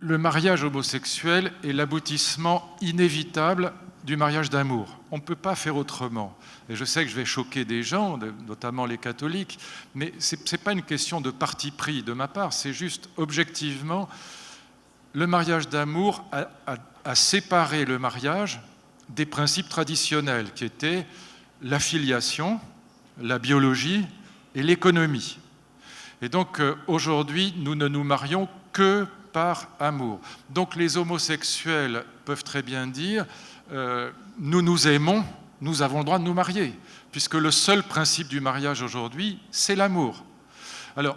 le mariage homosexuel est l'aboutissement inévitable du mariage d'amour. On ne peut pas faire autrement. Et je sais que je vais choquer des gens, notamment les catholiques, mais ce n'est pas une question de parti pris de ma part, c'est juste objectivement, le mariage d'amour a séparé le mariage des principes traditionnels qui étaient la filiation, la biologie et l'économie. Et donc aujourd'hui, nous ne nous marions que par amour. Donc les homosexuels peuvent très bien dire nous nous aimons, nous avons le droit de nous marier, puisque le seul principe du mariage aujourd'hui, c'est l'amour. Alors,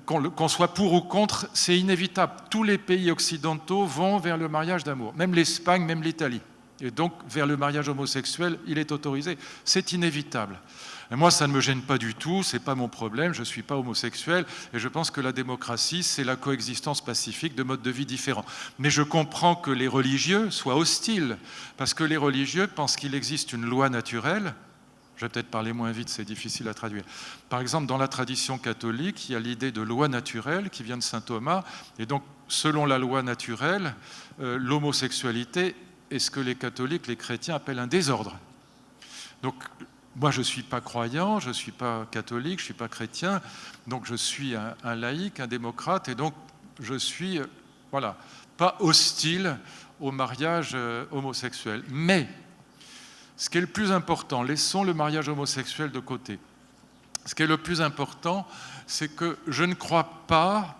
qu'on soit pour ou contre, c'est inévitable. Tous les pays occidentaux vont vers le mariage d'amour, même l'Espagne, même l'Italie. Et donc, vers le mariage homosexuel, il est autorisé. C'est inévitable. Et moi, ça ne me gêne pas du tout, ce n'est pas mon problème, je ne suis pas homosexuel, et je pense que la démocratie, c'est la coexistence pacifique de modes de vie différents. Mais je comprends que les religieux soient hostiles, parce que les religieux pensent qu'il existe une loi naturelle. Je vais peut-être parler moins vite, c'est difficile à traduire. Par exemple, dans la tradition catholique, il y a l'idée de loi naturelle qui vient de saint Thomas, et donc, selon la loi naturelle, l'homosexualité est ce que les catholiques, les chrétiens appellent un désordre. Donc, moi, je ne suis pas croyant, je ne suis pas catholique, je ne suis pas chrétien, donc je suis un laïc, un démocrate, et donc je suis, pas hostile au mariage homosexuel. Mais, ce qui est le plus important, laissons le mariage homosexuel de côté. Ce qui est le plus important, c'est que je ne crois pas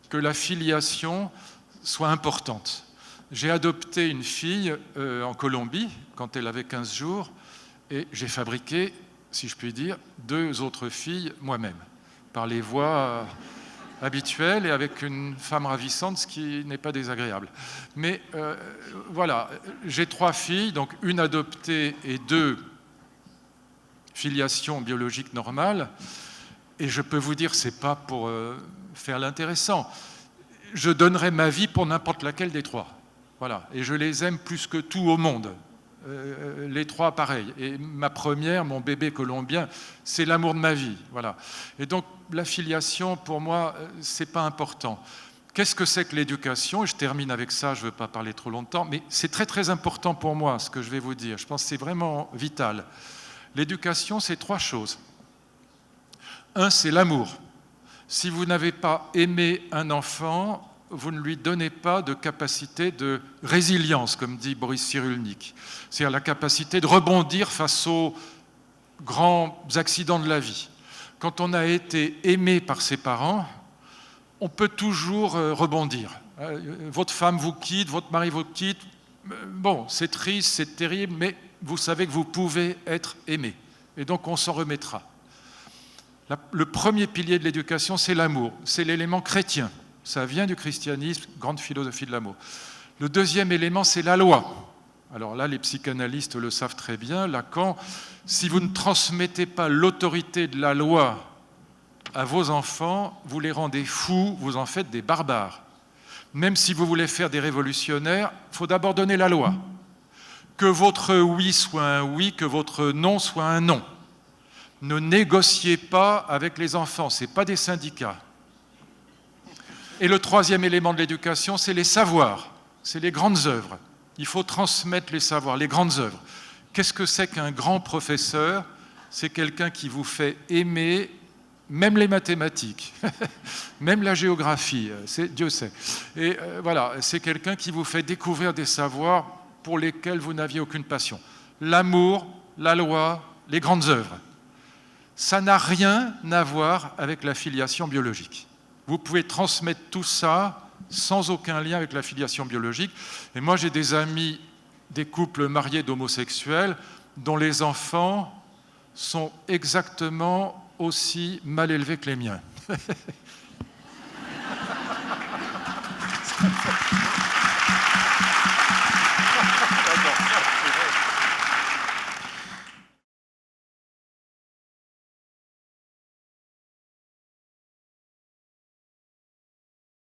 que la filiation soit importante. J'ai adopté une fille en Colombie, quand elle avait 15 jours, et j'ai fabriqué, si je puis dire, 2 autres filles moi-même, par les voies habituelles et avec une femme ravissante, ce qui n'est pas désagréable. Mais voilà, j'ai 3 filles, donc une adoptée et 2 filiations biologiques normales, et je peux vous dire, ce n'est pas pour faire l'intéressant, je donnerais ma vie pour n'importe laquelle des 3. Voilà, et je les aime plus que tout au monde. Les 3 pareil. Et ma première, mon bébé colombien, c'est l'amour de ma vie. Voilà. Et donc, la filiation, pour moi, c'est pas important. Qu'est-ce que c'est que l'éducation ? Et je termine avec ça, je ne veux pas parler trop longtemps, mais c'est très très important pour moi, ce que je vais vous dire. Je pense que c'est vraiment vital. L'éducation, c'est 3 choses. 1, c'est l'amour. Si vous n'avez pas aimé un enfant, vous ne lui donnez pas de capacité de résilience, comme dit Boris Cyrulnik. C'est-à-dire la capacité de rebondir face aux grands accidents de la vie. Quand on a été aimé par ses parents, on peut toujours rebondir. Votre femme vous quitte, votre mari vous quitte. Bon, c'est triste, c'est terrible, mais vous savez que vous pouvez être aimé. Et donc on s'en remettra. Le premier pilier de l'éducation, c'est l'amour. C'est l'élément chrétien. Ça vient du christianisme, grande philosophie de l'amour. Le deuxième élément, c'est la loi. Alors là, les psychanalystes le savent très bien. Lacan, si vous ne transmettez pas l'autorité de la loi à vos enfants, vous les rendez fous, vous en faites des barbares. Même si vous voulez faire des révolutionnaires, il faut d'abord donner la loi. Que votre oui soit un oui, que votre non soit un non. Ne négociez pas avec les enfants, ce n'est pas des syndicats. Et le troisième élément de l'éducation, c'est les savoirs, c'est les grandes œuvres. Il faut transmettre les savoirs, les grandes œuvres. Qu'est-ce que c'est qu'un grand professeur ? C'est quelqu'un qui vous fait aimer même les mathématiques, même la géographie, Dieu sait. Et voilà, c'est quelqu'un qui vous fait découvrir des savoirs pour lesquels vous n'aviez aucune passion. L'amour, la loi, les grandes œuvres. Ça n'a rien à voir avec la filiation biologique. Vous pouvez transmettre tout ça sans aucun lien avec la filiation biologique. Et moi, j'ai des amis, des couples mariés d'homosexuels, dont les enfants sont exactement aussi mal élevés que les miens.